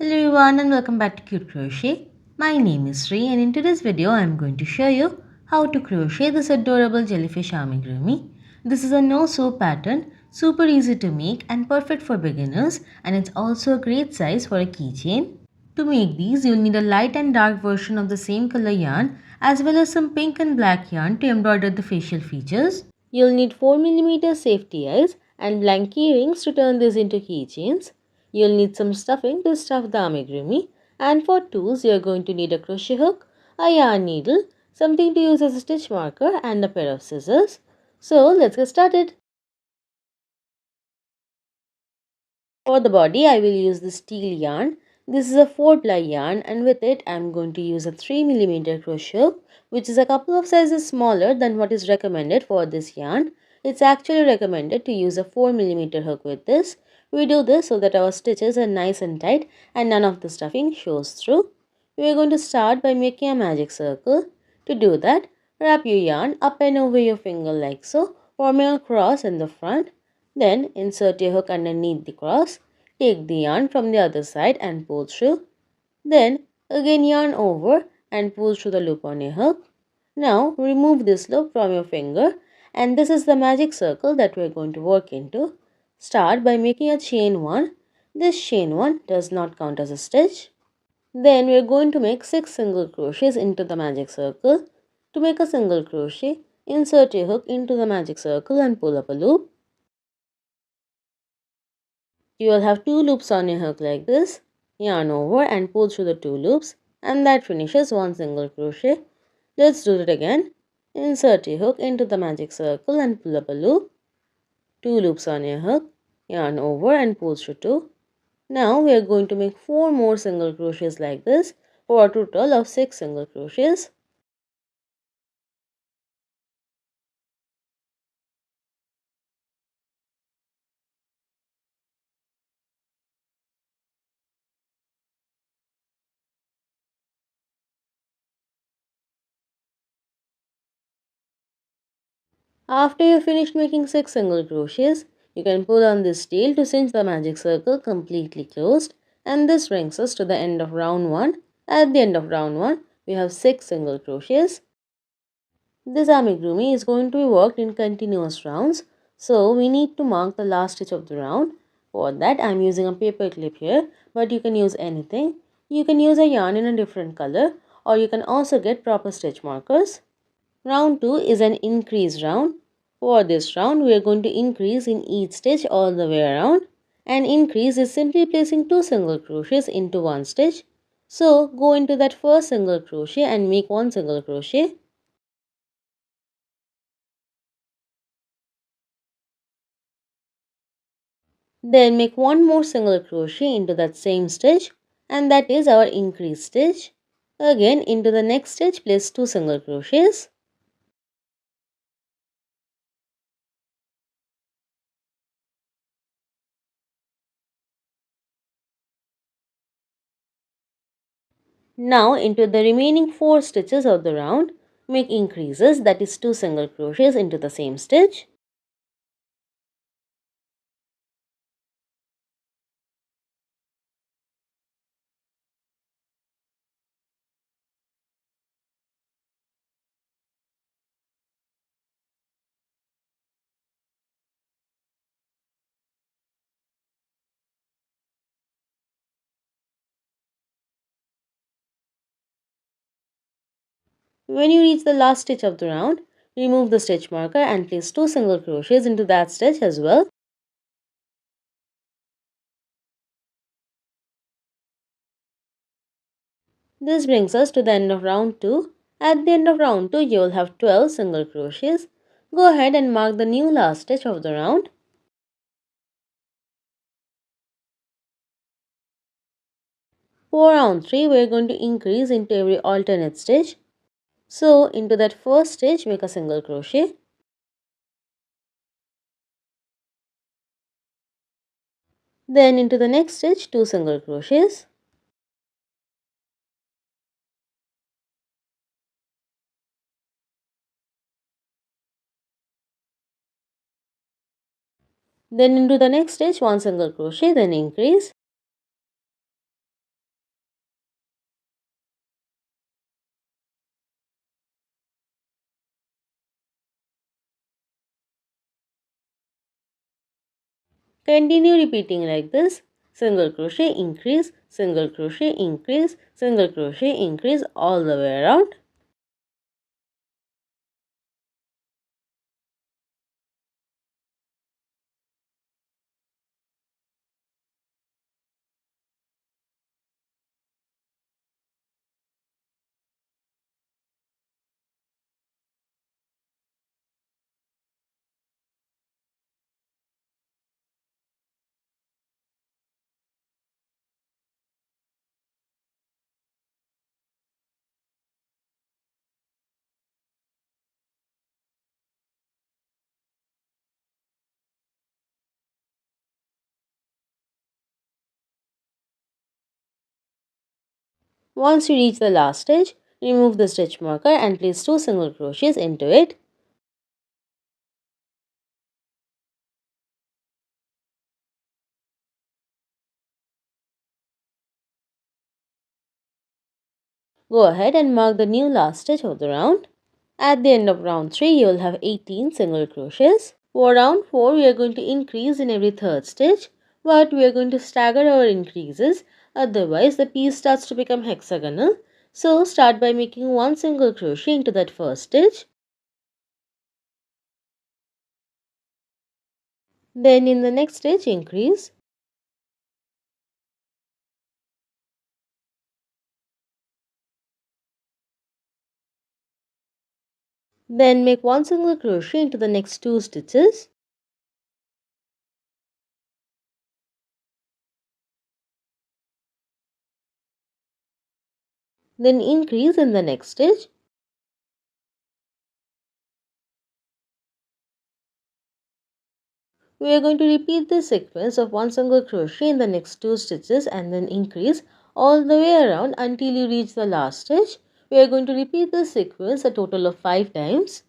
Hello everyone and welcome back to Cute Crochet. My name is Sri and in today's video I am going to show you how to crochet this adorable jellyfish amigurumi. This is a no-sew pattern, super easy to make and perfect for beginners, and it's also a great size for a keychain. To make these, you'll need a light and dark version of the same color yarn as well as some pink and black yarn to embroider the facial features. You'll need 4mm safety eyes and blank key rings to turn these into keychains. You'll need some stuffing to stuff the amigurumi, and for tools you're going to need a crochet hook, a yarn needle, something to use as a stitch marker, and a pair of scissors. So let's get started. For the body I will use the steel yarn. This is a 4-ply yarn and with it I am going to use a 3mm crochet hook, which is a couple of sizes smaller than what is recommended for this yarn. It's actually recommended to use a 4mm hook with this. We do this so that our stitches are nice and tight and none of the stuffing shows through. We are going to start by making a magic circle. To do that, wrap your yarn up and over your finger like so, forming a cross in the front. Then insert your hook underneath the cross. Take the yarn from the other side and pull through. Then again yarn over and pull through the loop on your hook. Now remove this loop from your finger, and this is the magic circle that we are going to work into. Start by making a chain 1. This chain 1 does not count as a stitch. Then we are going to make 6 single crochets into the magic circle. To make a single crochet, insert your hook into the magic circle and pull up a loop. You will have 2 loops on your hook like this. Yarn over and pull through the 2 loops, and that finishes 1 single crochet. Let's do it again. Insert your hook into the magic circle and pull up a loop. 2 loops on your hook. Yarn over and pull through 2. Now we are going to make 4 more single crochets like this for a total of 6 single crochets. After you finish making 6 single crochets, you can pull on this tail to cinch the magic circle completely closed, and this brings us to the end of round 1. At the end of round 1, we have 6 single crochets. This amigurumi is going to be worked in continuous rounds, so we need to mark the last stitch of the round. For that I am using a paper clip here, but you can use anything. You can use a yarn in a different color, or you can also get proper stitch markers. Round 2 is an increase round. For this round, we are going to increase in each stitch all the way around. An increase is simply placing 2 single crochets into one stitch. So, go into that first single crochet and make 1 single crochet. Then make 1 more single crochet into that same stitch, and that is our increase stitch. Again, into the next stitch, place 2 single crochets. Now into the remaining 4 stitches of the round, make increases, that is 2 single crochets into the same stitch. When you reach the last stitch of the round, remove the stitch marker and place 2 single crochets into that stitch as well. This brings us to the end of round 2. At the end of round 2, you will have 12 single crochets. Go ahead and mark the new last stitch of the round. For round 3, we are going to increase into every alternate stitch. So, into that first stitch, make a single crochet. Then into the next stitch, 2 single crochets. Then into the next stitch, 1 single crochet, then increase. Continue repeating like this. Single crochet, increase, single crochet, increase, single crochet, increase all the way around. Once you reach the last stitch, remove the stitch marker and place 2 single crochets into it. Go ahead and mark the new last stitch of the round. At the end of round 3, you will have 18 single crochets. For round 4, we are going to increase in every third stitch, but we are going to stagger our increases, otherwise the piece starts to become hexagonal. So start by making 1 single crochet into that first stitch. Then in the next stitch, increase. Then make 1 single crochet into the next 2 stitches. Then increase in the next stitch. We are going to repeat this sequence of 1 single crochet in the next 2 stitches and then increase all the way around until you reach the last stitch. We are going to repeat this sequence a total of 5 times.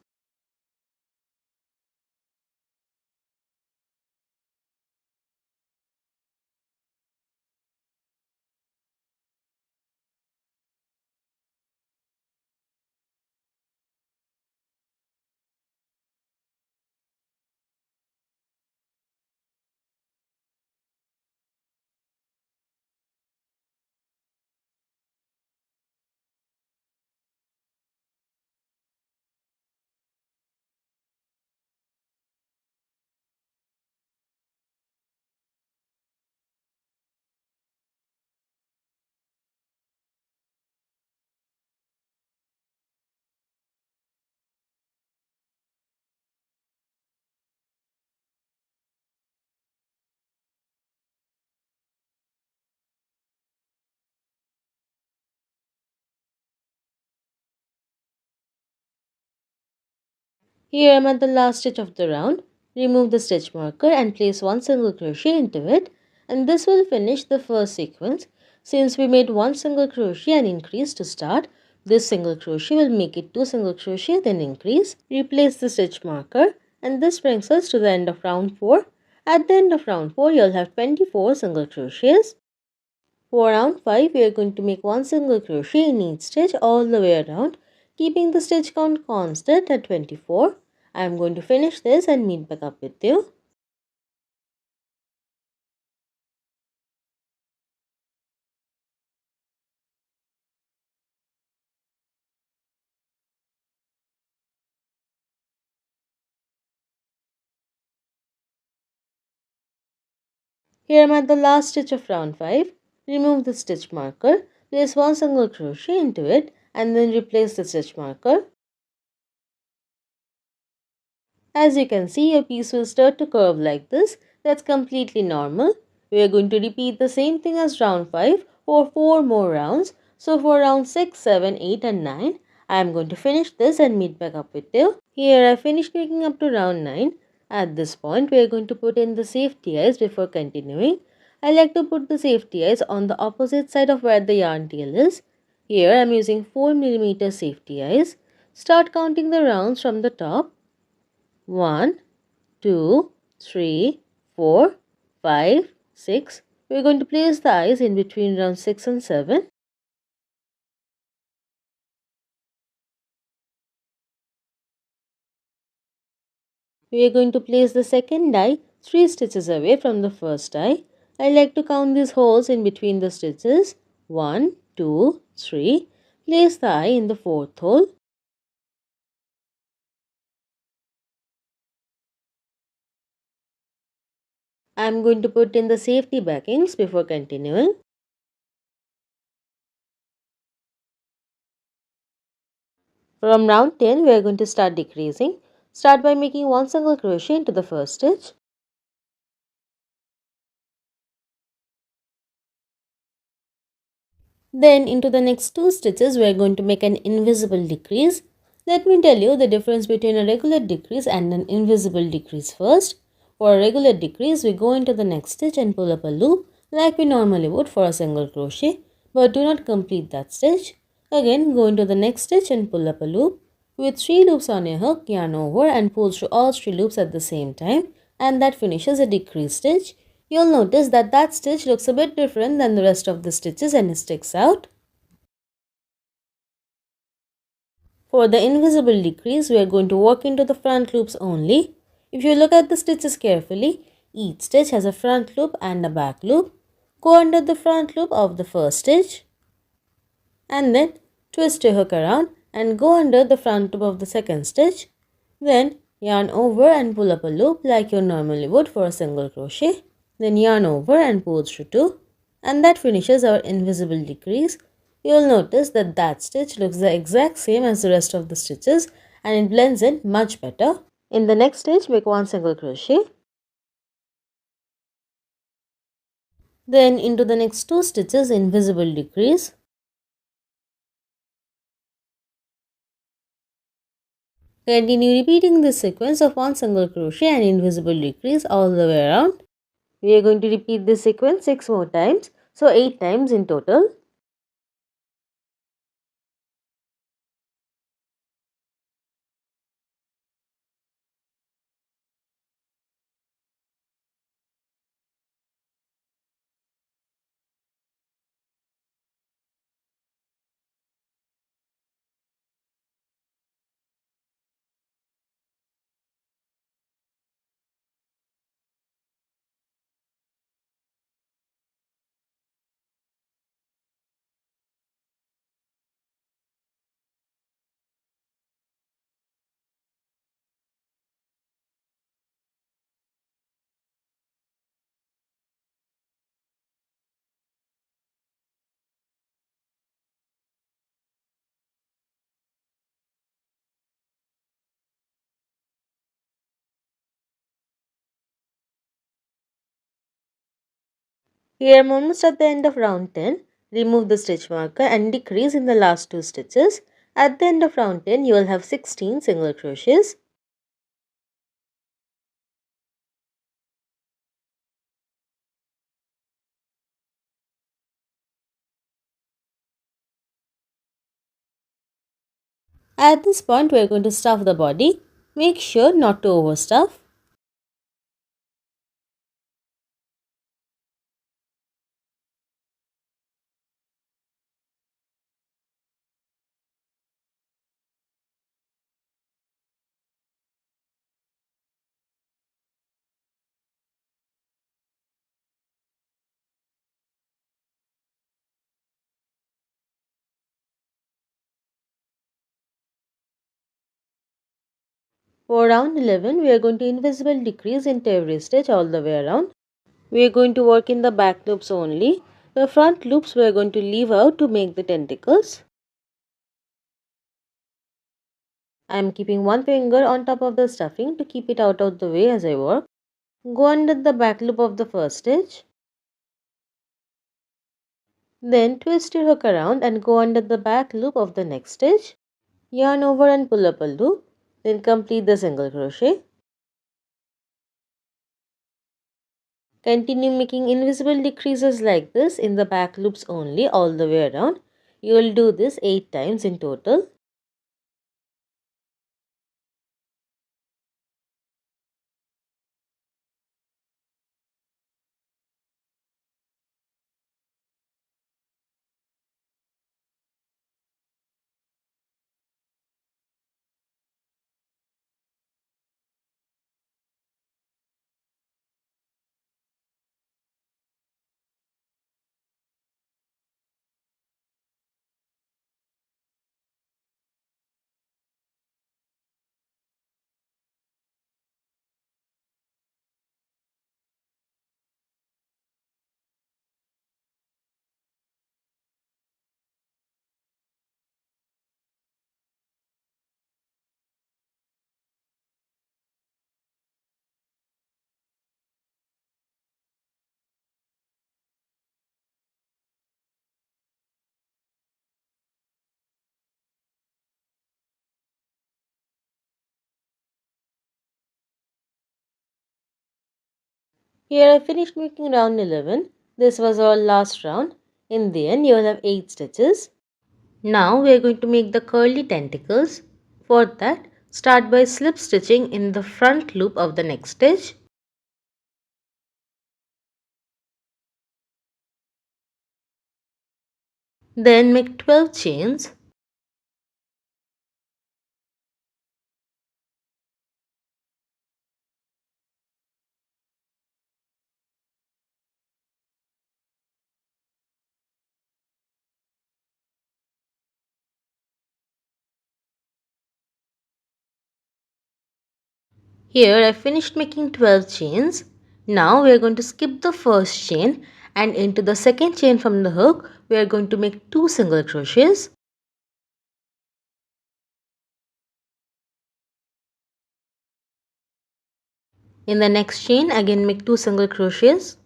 Here I am at the last stitch of the round. Remove the stitch marker and place 1 single crochet into it, and this will finish the first sequence. Since we made 1 single crochet and increase to start, this single crochet will make it 2 single crochet then increase. Replace the stitch marker, and this brings us to the end of round 4. At the end of round 4, you'll have 24 single crochets. For round 5, we are going to make 1 single crochet in each stitch all the way around, keeping the stitch count constant at 24. I am going to finish this and meet back up with you. Here I am at the last stitch of round 5. Remove the stitch marker, place 1 single crochet into it and then replace the stitch marker. As you can see, your piece will start to curve like this. That's completely normal. We are going to repeat the same thing as round 5 for 4 more rounds. So for round 6, 7, 8 and 9, I am going to finish this and meet back up with you. Here I finished making up to round 9. At this point, we are going to put in the safety eyes before continuing. I like to put the safety eyes on the opposite side of where the yarn tail is. Here I am using 4mm safety eyes. Start counting the rounds from the top. 1, 2, 3, 4, 5, 6. We're going to place the eyes in between round 6 and 7. We are going to place the second die 3 stitches away from the first eye. I like to count these holes in between the stitches. 1, 2, 3. Place the eye in the fourth hole. I am going to put in the safety backings before continuing. From round 10, we are going to start decreasing. Start by making one single crochet into the first stitch. Then into the next 2 stitches, we are going to make an invisible decrease. Let me tell you the difference between a regular decrease and an invisible decrease first. For a regular decrease, we go into the next stitch and pull up a loop like we normally would for a single crochet, but do not complete that stitch. Again, go into the next stitch and pull up a loop. With 3 loops on your hook, yarn over and pull through all 3 loops at the same time, and that finishes a decrease stitch. You'll notice that that stitch looks a bit different than the rest of the stitches and it sticks out. For the invisible decrease, we are going to work into the front loops only. If you look at the stitches carefully, each stitch has a front loop and a back loop. Go under the front loop of the first stitch and then twist your hook around and go under the front loop of the second stitch. Then yarn over and pull up a loop like you normally would for a single crochet. Then yarn over and pull through 2, and that finishes our invisible decrease. You will notice that that stitch looks the exact same as the rest of the stitches and it blends in much better. In the next stitch, make one single crochet. Then into the next 2 stitches, invisible decrease. Continue repeating this sequence of one single crochet and invisible decrease all the way around. We are going to repeat this sequence 6 more times, so 8 times in total. We are almost at the end of round 10. Remove the stitch marker and decrease in the last 2 stitches. At the end of round 10, you will have 16 single crochets. At this point, we are going to stuff the body. Make sure not to overstuff. For round 11, we are going to invisible decrease into every stitch all the way around. We are going to work in the back loops only. The front loops we are going to leave out to make the tentacles. I am keeping one finger on top of the stuffing to keep it out of the way as I work. Go under the back loop of the first stitch. Then twist your hook around and go under the back loop of the next stitch. Yarn over and pull up a loop. Then complete the single crochet. Continue making invisible decreases like this in the back loops only all the way around. You will do this 8 times in total. Here I finished making round 11. This was our last round. In the end you will have 8 stitches. Now we are going to make the curly tentacles. For that, start by slip stitching in the front loop of the next stitch. Then make 12 chains. Here I finished making 12 chains. Now we are going to skip the first chain and into the second chain from the hook we are going to make 2 single crochets. In the next chain again make 2 single crochets.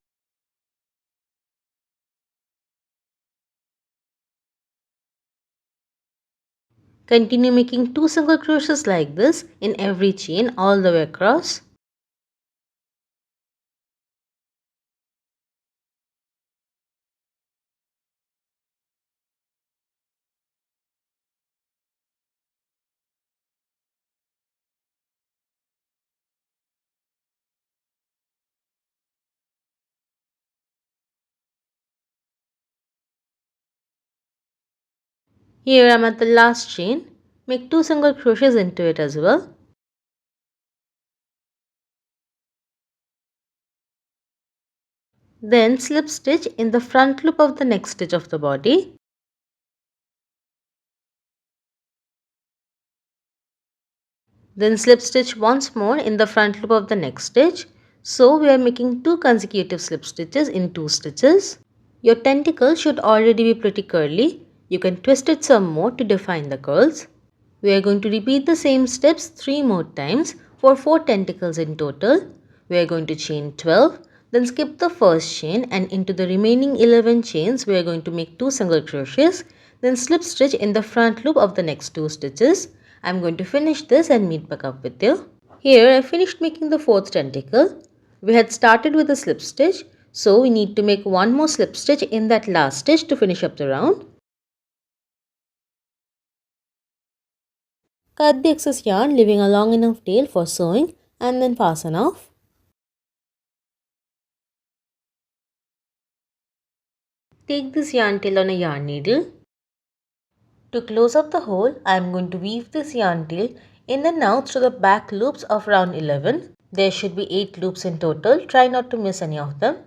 Continue making 2 single crochets like this in every chain all the way across. Here I am at the last chain. Make 2 single crochets into it as well. Then slip stitch in the front loop of the next stitch of the body. Then slip stitch once more in the front loop of the next stitch. So we are making 2 consecutive slip stitches in 2 stitches. Your tentacle should already be pretty curly. You can twist it some more to define the curls. We are going to repeat the same steps 3 more times for 4 tentacles in total. We are going to chain 12, then skip the first chain and into the remaining 11 chains we are going to make 2 single crochets, then slip stitch in the front loop of the next 2 stitches. I am going to finish this and meet back up with you. Here I finished making the 4th tentacle. We had started with a slip stitch, so we need to make one more slip stitch in that last stitch to finish up the round. Cut the excess yarn, leaving a long enough tail for sewing and then fasten off. Take this yarn tail on a yarn needle. To close up the hole, I am going to weave this yarn tail in and out through the back loops of round 11. There should be 8 loops in total. Try not to miss any of them.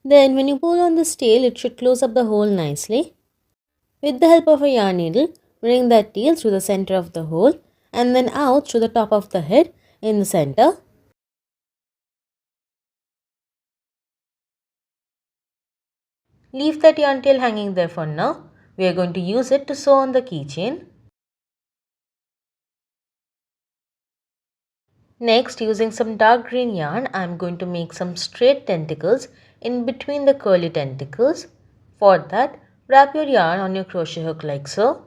Then when you pull on this tail, it should close up the hole nicely. With the help of a yarn needle, bring that tail through the center of the hole and then out through the top of the head in the center. Leave that yarn tail hanging there for now. We are going to use it to sew on the keychain. Next, using some dark green yarn, I am going to make some straight tentacles in between the curly tentacles. For that, wrap your yarn on your crochet hook like so.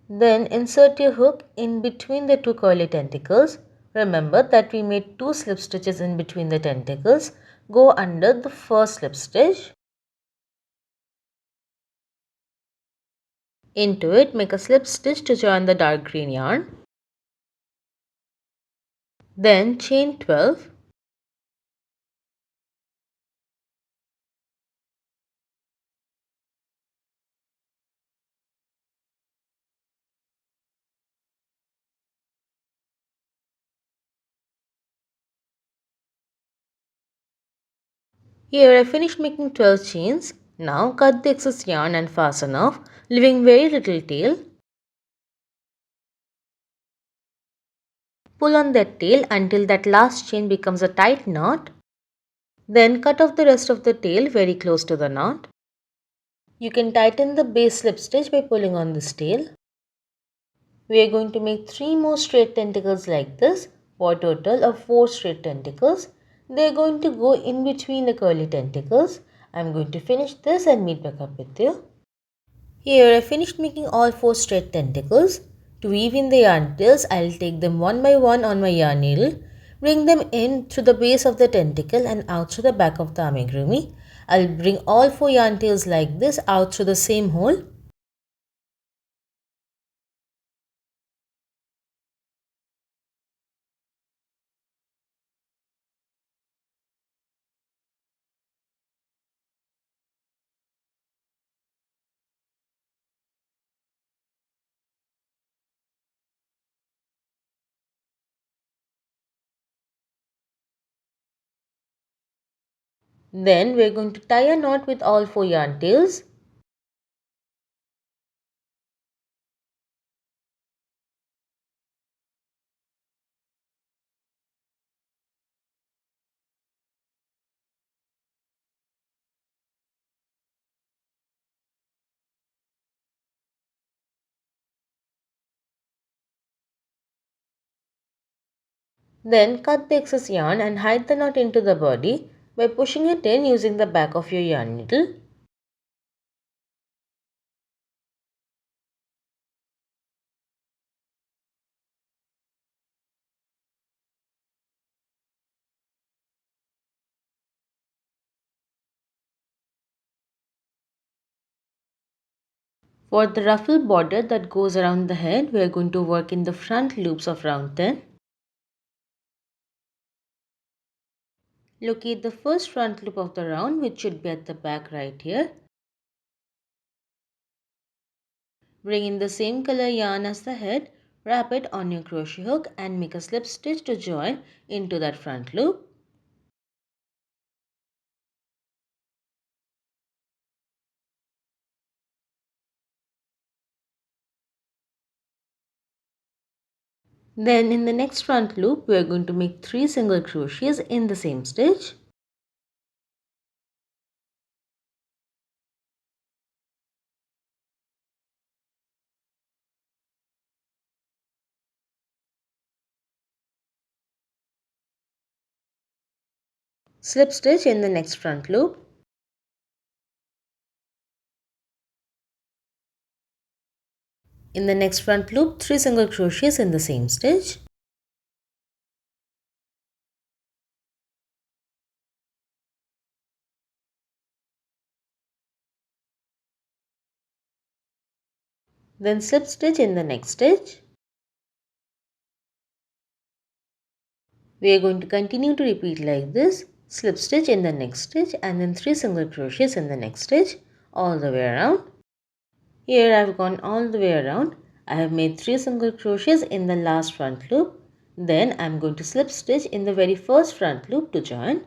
Then insert your hook in between the 2 curly tentacles. Remember that we made 2 slip stitches in between the tentacles. Go under the first slip stitch. Into it, make a slip stitch to join the dark green yarn. Then chain 12. Here I finished making 12 chains. Now cut the excess yarn and fasten off, leaving very little tail. Pull on that tail until that last chain becomes a tight knot. Then cut off the rest of the tail very close to the knot. You can tighten the base slip stitch by pulling on this tail. We are going to make 3 more straight tentacles like this, for a total of 4 straight tentacles. They are going to go in between the curly tentacles. I am going to finish this and meet back up with you. Here I finished making all 4 straight tentacles. To weave in the yarn tails, I will take them one by one on my yarn needle, bring them in through the base of the tentacle and out through the back of the amigurumi. I will bring all 4 yarn tails like this out through the same hole. Then we are going to tie a knot with all 4 yarn tails. Then cut the excess yarn and hide the knot into the body by pushing it in using the back of your yarn needle. For the ruffle border that goes around the head, we are going to work in the front loops of round 10. Locate the first front loop of the round, which should be at the back right here. Bring in the same color yarn as the head, wrap it on your crochet hook and make a slip stitch to join into that front loop. Then in the next front loop, we are going to make 3 single crochets in the same stitch. Slip stitch in the next front loop. In the next front loop, 3 single crochets in the same stitch. Then slip stitch in the next stitch. We are going to continue to repeat like this. Slip stitch in the next stitch and then 3 single crochets in the next stitch all the way around. Here I have gone all the way around. I have made 3 single crochets in the last front loop. Then I am going to slip stitch in the very first front loop to join.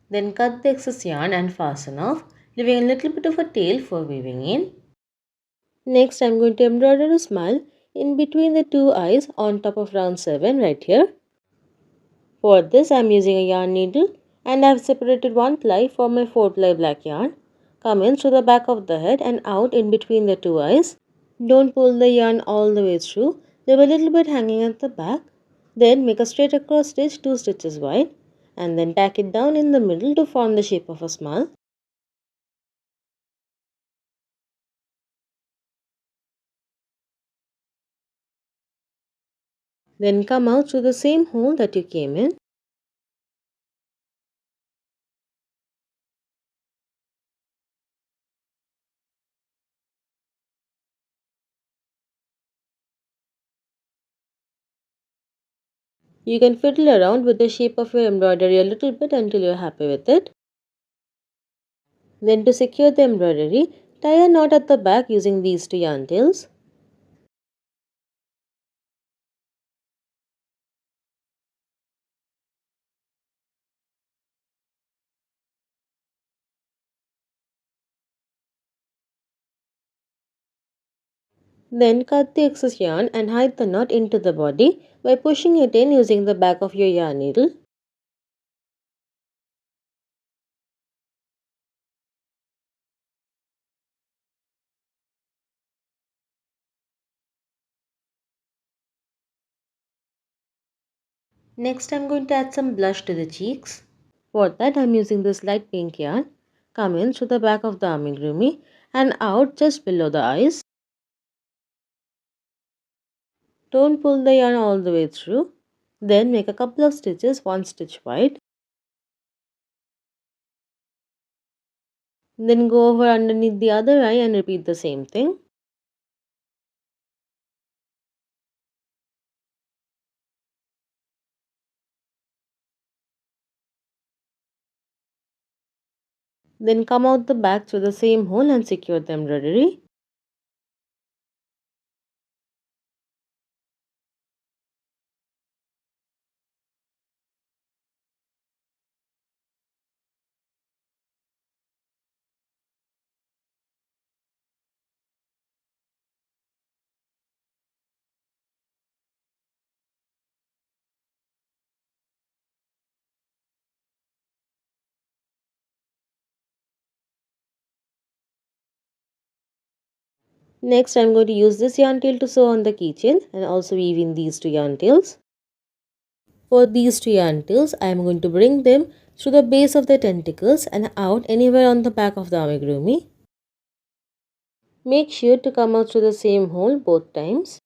Then cut the excess yarn and fasten off, leaving a little bit of a tail for weaving in. Next I am going to embroider a smile in between the 2 eyes on top of round 7 right here. For this I am using a yarn needle and I have separated one ply for my 4 ply black yarn. Come in through the back of the head and out in between the 2 eyes. Don't pull the yarn all the way through, leave a little bit hanging at the back. Then make a straight across stitch 2 stitches wide and then tack it down in the middle to form the shape of a smile. Then come out through the same hole that you came in. You can fiddle around with the shape of your embroidery a little bit until you're happy with it. Then to secure the embroidery, tie a knot at the back using these 2 yarn tails. Then cut the excess yarn and hide the knot into the body by pushing it in using the back of your yarn needle. Next, I'm going to add some blush to the cheeks. For that, I'm using this light pink yarn. Come in through the back of the amigurumi and out just below the eyes. Don't pull the yarn all the way through. Then make a couple of stitches, one stitch wide. Then go over underneath the other eye and repeat the same thing. Then come out the back through the same hole and secure the embroidery. Next, I'm going to use this yarn tail to sew on the keychain and also weave in these two yarn tails. For these two yarn tails, I am going to bring them through the base of the tentacles and out anywhere on the back of the amigurumi. Make sure to come out through the same hole both times.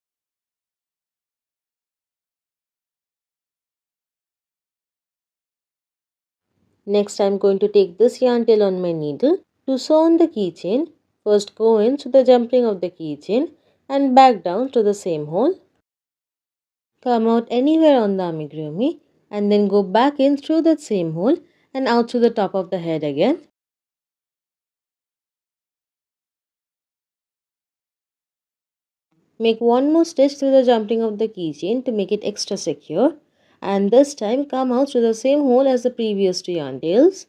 Next, I am going to take this yarn tail on my needle. To sew on the keychain, first go in through the jumping of the keychain and back down to the same hole. Come out anywhere on the amigurumi and then go back in through that same hole and out through the top of the head again. Make one more stitch through the jumping of the keychain to make it extra secure, and this time come out through the same hole as the previous two yarn tails.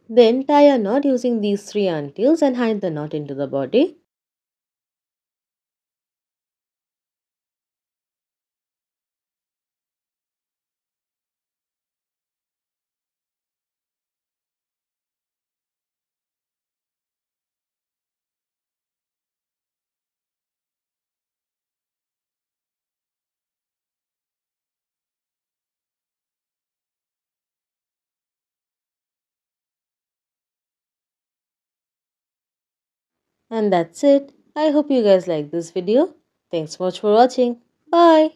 Then tie a knot using these three yarn tails and hide the knot into the body. And that's it. I hope you guys like this video. Thanks so much for watching. Bye.